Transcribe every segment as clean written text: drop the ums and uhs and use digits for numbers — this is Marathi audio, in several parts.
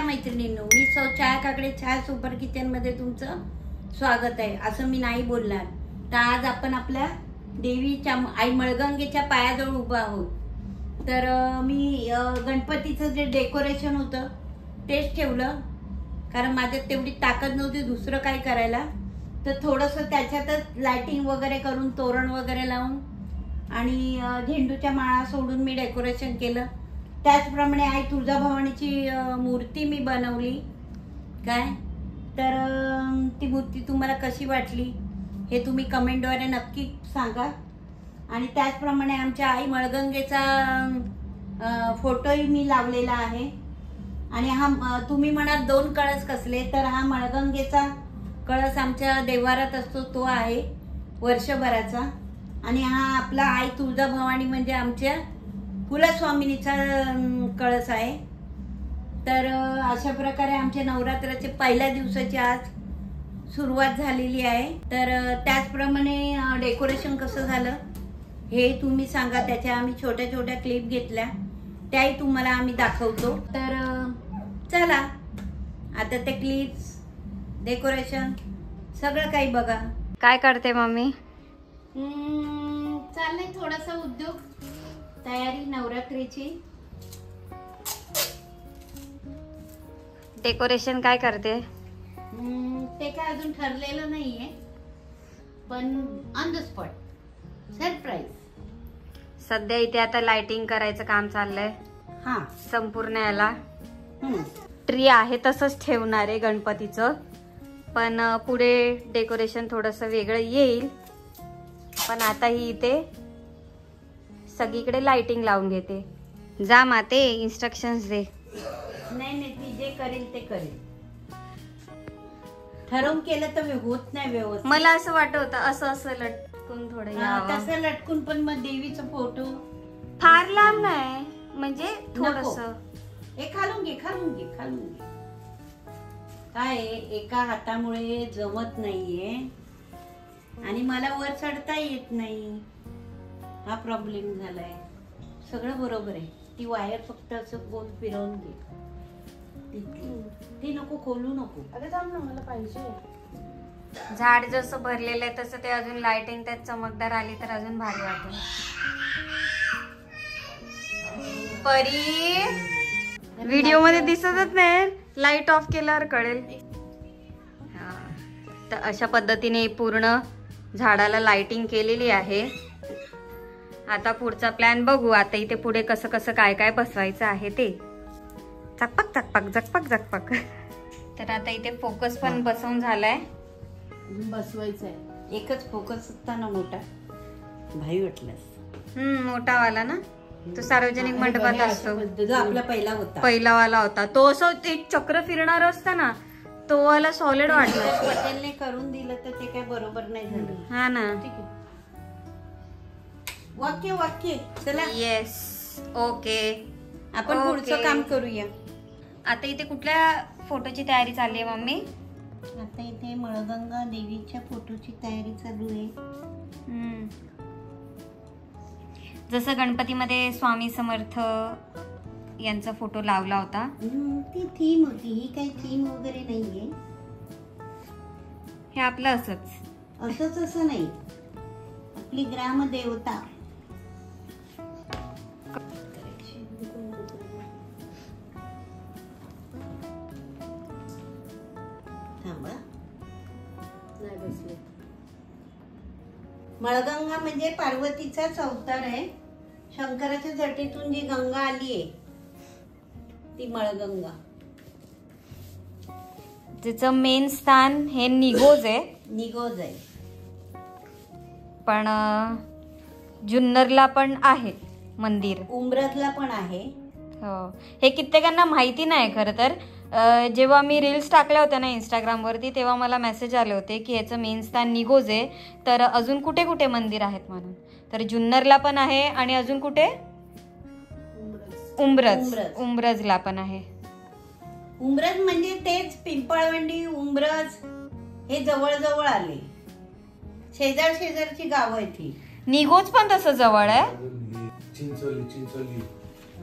मैत्रिणींनो, मी सौ छाया काकडे छाया सुपर किचन मध्ये तुमचं स्वागत आहे. असं मी नाही बोलणार. तर आज आपण आपल्या देवीच्या आई मळगंगेच्या पायाजवळ उभा आहोत. तर मी गणपतीचं जे डेकोरेशन होतं तेच ठेवलं, कारण माझ्यात तेवढी ताकद नव्हती दुसरं काय करायला. तर थोडंसं त्याच्यातच लाइटिंग वगैरे करून तोरण वगैरे लावून आणि झेंडूच्या माळा सोडून मी डेकोरेशन केलं. त्याचप्रमाणे आई तुळजाभवानीची मूर्ती मी बनवली. काय तर ती मूर्ती तुम्हाला कशी वाटली हे तुम्ही कमेंटद्वारे नक्की सांगा. आणि त्याचप्रमाणे आमच्या आई मळगंगेचा फोटोही मी लावलेला आहे. आणि हा तुम्ही म्हणाल 2 कळस कसले, तर हा मळगंगेचा कळस आमच्या देवारात असतो तो आहे वर्षभराचा. आणि हा आपला आई तुळजाभवानी म्हणजे आमच्या कुलस्वामिनीचा कळस आहे. तर अशा प्रकारे आमच्या नवरात्राचे पहिल्या दिवसाची आज सुरुवात झालेली आहे. तर त्याचप्रमाणे डेकोरेशन कसं झालं हे तुम्ही सांगा. त्याच्या आम्ही छोट्या छोट्या क्लिप घेतल्या, त्याही तुम्हाला आम्ही दाखवतो. तर चला आता ते क्लिप्स, डेकोरेशन सगळं काही बघा. काय करते मम्मी? चाललंय थोडासा उद्योग, तयारी नवरात्रीची. डेकोरेशन काय करते? ते काय अजून ठरलेलं नाहीये, पण ऑन द स्पॉट सरप्राईज. सध्या इथे आता लाइटिंग करायचं काम चाललंय. हा, संपूर्ण याला ट्री आहे तसंच ठेवणार आहे गणपतीचं, पण पुढे डेकोरेशन थोडंसं वेगळं येईल. पण आता ही इथे सगळीकडे लाइटिंग लावून घेते. जा माते, इन्स्ट्रक्शन्स दे. नाही ती जे करेल ते करेल. ठरवून केलं तर होत नाही व्यवस्थित. मला असं वाटत होतं असं असं लटकून थोडं तसं लटकून, पण मग देवीचा फोटो फार लांब नाही, म्हणजे थोडस हे खालून घे. काय एका हातामुळे जमत नाहीये आणि मला वर चढता येत नाही, हा प्रॉब्लेम झालाय. सगळं बरोबर आहे. ती वायर फक्त असं गोल फिरवून घे. ती नको खोलू नको. अरे थांब ना, मला पाहिजे. झाड जसं भरलेलं आहे तसं ते अजून लाइटिंग त्यात चमकदार आली तर अजून भारी वाटेल. परी व्हिडिओ मध्ये दिसतच नाही, लाईट ऑफ केल्यावर कळेल. तर अशा पद्धतीने पूर्ण झाडाला लाइटिंग केलेली आहे. आता पुढचा प्लॅन बघू. आता इथे पुढे कसं कसं काय काय बसवायचं आहे ते. चकपक चकपक झकपक झकपक. तर आता इथे फोकस पण बसवून झालाय. बसवायचं आहे. एकच फोकस होता ना मोठा, भाई वाटलास. मोठा वाला ना, तो सार्वजनिक मंडपात असतो. जो आपला पहिला होता, पहिला वाला होता तो. असं एक चक्र फिरणार असता ना, तो वाला सॉलिड वाटला. पटेलने करून दिलं तर ते काय बरोबर नाही झालं. हा ना. ठीक आहे. वाक्य चला. Yes, okay. आपण पुढचं काम करूया. आता इथे कुठल्या फोटोची तयारी चालली आहे मम्मी? आता इथे मळगंगा देवीच्या फोटोची तयारी चालू आहे. जसं गणपतीमध्ये स्वामी समर्थ यांचा फोटो लावला होता. ती थीम होती. ही काही थीम वगैरे नाहीये. हे आपलं असंच असं नाही, आपली ग्रामदेवता. मळगंगा म्हणजे पार्वतीचाच अवतार आहे. शंकराच्या जटेतून जी गंगा आली आहे ती मळगंगा. तिचं मेन स्थान हे निगोज आहे. पण जुन्नरला पण आहे मंदिर, उंब्रजला पण आहे. हो, हे कित्येकांना माहिती नाही खरं तर. जेव्हा मी रील्स टाकल्या होत्या ना इंस्टाग्रामवरती, तेव्हा मला मेसेज आले होते की याचं मेन स्थान निगोज आहे. तर अजून कुठे कुठे मंदिर आहेत म्हणून. तर जुन्नरला पण आहे आणि अजून कुठे? उंब्रजला पण आहे. उंब्रज म्हणजे तेच पिंपळवंडी, उंब्रज हे जवळ जवळ आले. शेजारची गाव आहे ती. निगोज पण तसं जवळ आहे.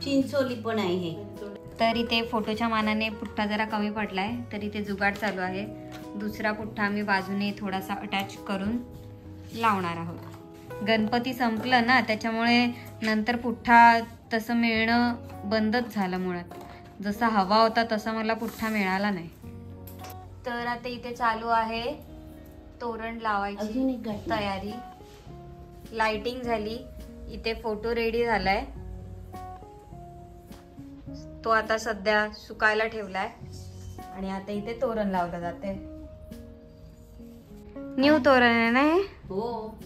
चिंचोली पण आहे. तर इथे फोटोच्या मानाने पुठ्ठा जरा कमी पडलाय, तर इथे जुगाड चालू आहे. दुसरा पुठ्ठा आम्ही बाजूने थोडासा अटॅच करून लावणार आहोत. गणपती संपलं ना, त्याच्यामुळे नंतर पुठ्ठा तसं मिळणं बंदच झालं. मुळात जसा हवा होता तसा मला पुठ्ठा मिळाला नाही. तर आता इथे चालू आहे तोरण लावायची अजून एक गाठी. तयारी. लाइटिंग झाली, इथे फोटो रेडी झालाय, तो आता सध्या सुकायला ठेवलाय आणि आता इथे तोरण लावलं जाते. न्यू तोरण आहे ना हे? हो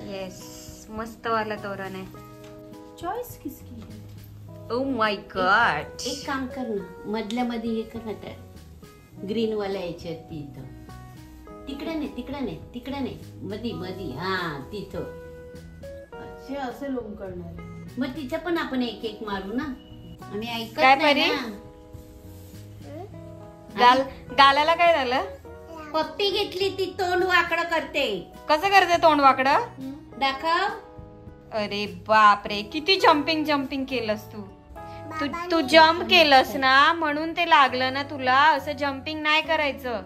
येस, मस्त वाला तोरण आहे. चॉईस किसकी है? Oh my God. एक काम कर ना, मधल्या मध्ये हे कर ना, त्या ग्रीन वाला याच्यात तिथं. तिकडे नाही मधी मधी. हा तिथं. अच्छे असे लोम करणार. मग तिथं पण आपण एक एक मारू ना. आम्ही ऐकत काय नाही परी? ना. गालाला काय झालं? पप्पी घेतली, ती तोंड वाकडं करते. कसं करते तोंड वाकडं? दाखव. अरे बापरे, किती जम्पिंग केलंस तू जम्प केलंस ना, म्हणून ते लागलं ना तुला. असं जम्पिंग नाही करायचं.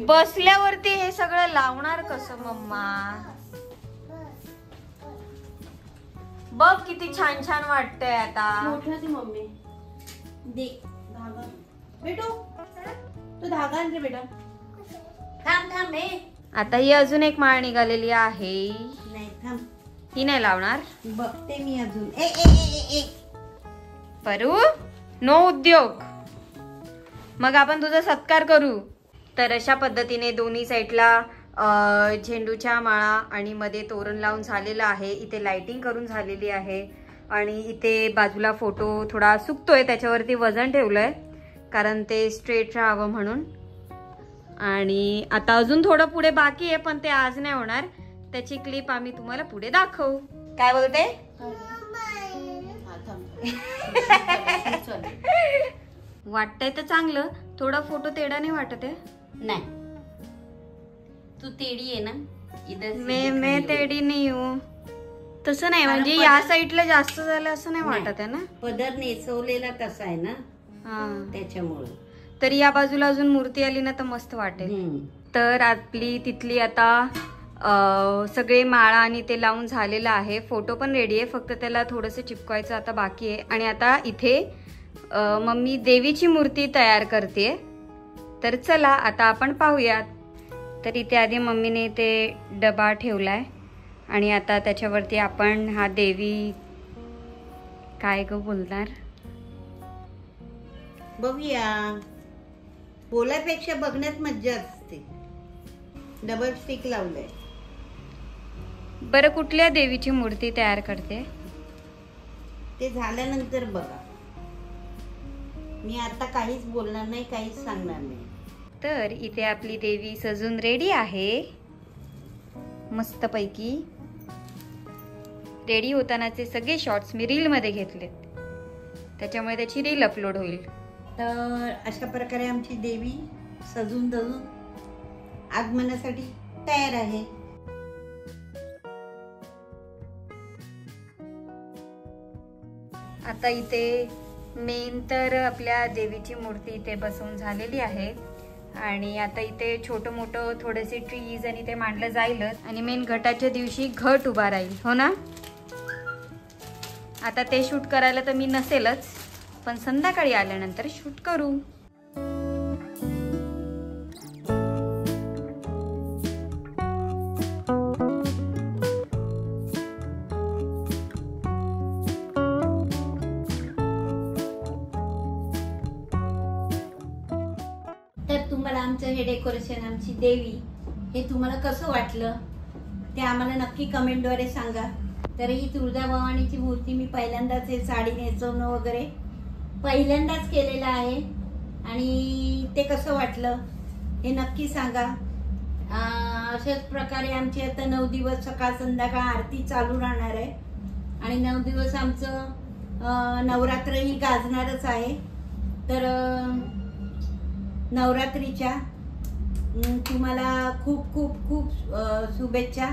बसल्यावरती हे सगळं लावणार कसं मम्मा? बघ किती छान छान वाटतंय आता. मोठा ती मम्मी दे धागा. बेटू तू धागा आण रे बेटा. थांब हे. आता ही अजून एक माळ निघालेली आहे. नाही थांब, ही नाही लावणार बघते मी अजून. ए ए ए ए परू, नो उद्योग. मग आपण तुझा सत्कार करू. तर अशा पद्धतीने दोन्ही साईडला झेंडूच्या माळा आणि मध्ये तोरण लावून झालेलं आहे. इथे लाइटिंग करून झालेली आहे आणि इथे बाजूला फोटो थोडा सुकतोय, त्याच्यावरती वजन ठेवलंय कारण ते स्ट्रेट राहावं म्हणून. आणि आता अजून थोडं पुढे बाकी आहे, पण ते आज नाही होणार. त्याची क्लिप आम्ही तुम्हाला पुढे दाखवू. काय बोलते? वाटतंय तर चांगलं. थोडा फोटो तेडा नाही वाटत आहे? नाही, तू तेडी आहे ना. इधर मैं तेडी नाही हो. तसं नाही, म्हणजे या साईडला जास्त झालं असं नाही वाटत आहे ना. पदर नेसवलेला तसा आहे ना, हा, त्याच्यामुळे. तर या बाजूला अजून मूर्ती आली ना तर मस्त वाटेल. तर आपली तिथली आता सगळे माळा आणि ते लावून झालेलं आहे. फोटो पण रेडी आहे, फक्त त्याला थोडंसं चिपकवायचं आता बाकी आहे. आणि आता इथे मम्मी देवीची मूर्ती तयार करते. तर चला आता आपण पाहूयात. तर इथे आधी मम्मीने ते डबा ठेवलाय आणि आता त्याच्यावरती आपण हा देवी काय ग बोलणार बघूया. बोलायपेक्षा बघण्यात मज्जा असते. डबल स्टिक लावलंय. बरं, कुठल्या देवीची मूर्ती तयार करते ते झाल्यानंतर बघा. मी आता काहीच बोलणार नाही, काहीच सांगणार नाही. तर इथे आपली देवी सजून रेडी आहे मस्तपैकी. रेडी होतानाचे सगळे शॉर्ट्स मी रील मध्ये घेतलेत, त्याच्यामुळे त्याची रील अपलोड होईल. तर अशा प्रकारे आमची देवी सजून धजून आगमनासाठी तयार आहे. आता इथे मेन तर आपल्या देवीची मूर्ती इथे बसवून झालेली आहे आणि आता इथे छोटं मोठं थोडेसे ट्रीज आणि ते मांडलं जाईलच. आणि मेन घटाच्या दिवशी घट उभा राहील, हो ना. आता ते शूट करायला तर मी नसेलच, पण संध्याकाळी आल्यानंतर शूट करू. तर तुम्हाला आमचं हे डेकोरेशन, आमची देवी, हे तुम्हाला कसं वाटलं ते आम्हाला नक्की कमेंटद्वारे सांगा. तर ही तुळजाभवानीची मूर्ती मी पहिल्यांदाच हे साडी नेसवणं वगैरे पहिल्यांदाच केलेलं आहे आणि ते कसं वाटलं हे नक्की सांगा. अशाच प्रकारे आमची आता 9 दिवस सकाळ संध्याकाळ आरती चालू राहणार आहे आणि 9 दिवस आमचं नवरात्र ही गाजणारच आहे. तर नवरात्रीच्या तुम्हाला खूप खूप खूप शुभेच्छा.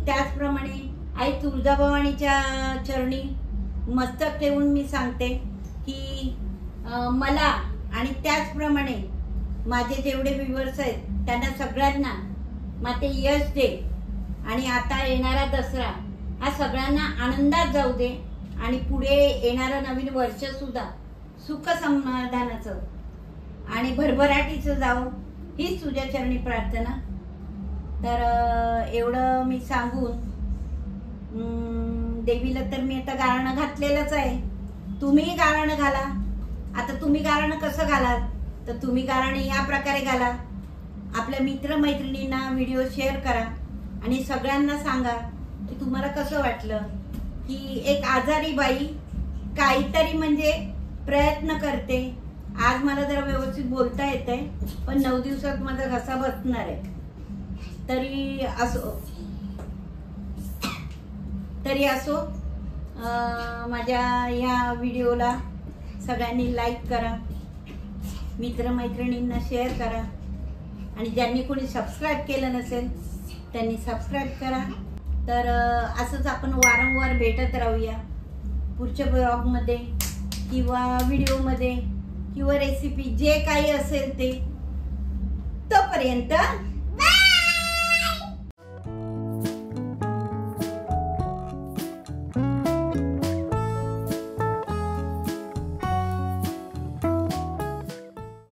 त्याचप्रमाणे आई तुळजाभवानीच्या चरणी मस्तक ठेवून मी सांगते की मला आणि त्याचप्रमाणे माझे जेवढे व्ह्युअर्स आहेत त्यांना सगळ्यांना माते यश दे आणि आता येणारा दसरा हा सगळ्यांना आनंदात जाऊ दे आणि पुढे येणारं नवीन वर्ष सुद्धा सुख समाधानाचं आणि भरभराटीचं जावं हीच तुझ्या चरणी प्रार्थना. तर एवढं मी सांगून देवीला तर मी आता गाणं घातलेलंच आहे. तुम्ही गाणं घाला. आता तुम्ही गाणं कसं घालात तर तुम्ही गाणं या प्रकारे घाला. आपल्या मित्रमैत्रिणींना व्हिडिओ शेअर करा आणि सगळ्यांना सांगा की तुम्हाला कसं वाटलं की एक आजारी बाई काहीतरी म्हणजे प्रयत्न करते. आज मला जरा व्यवस्थित बोलता येतंय पण 9 दिवसात माझा घसा बसणार आहे. तरी असो माझ्या या व्हिडिओला सगळ्यांनी लाईक करा, मित्रमैत्रिणींना शेअर करा आणि ज्यांनी कोणी सबस्क्राईब केलं नसेल त्यांनी सबस्क्राईब करा. तर असंच आपण वारंवार भेटत राहूया पुढच्या ब्लॉगमध्ये किंवा व्हिडिओमध्ये किंवा रेसिपी जे काही असेल ते. तोपर्यंत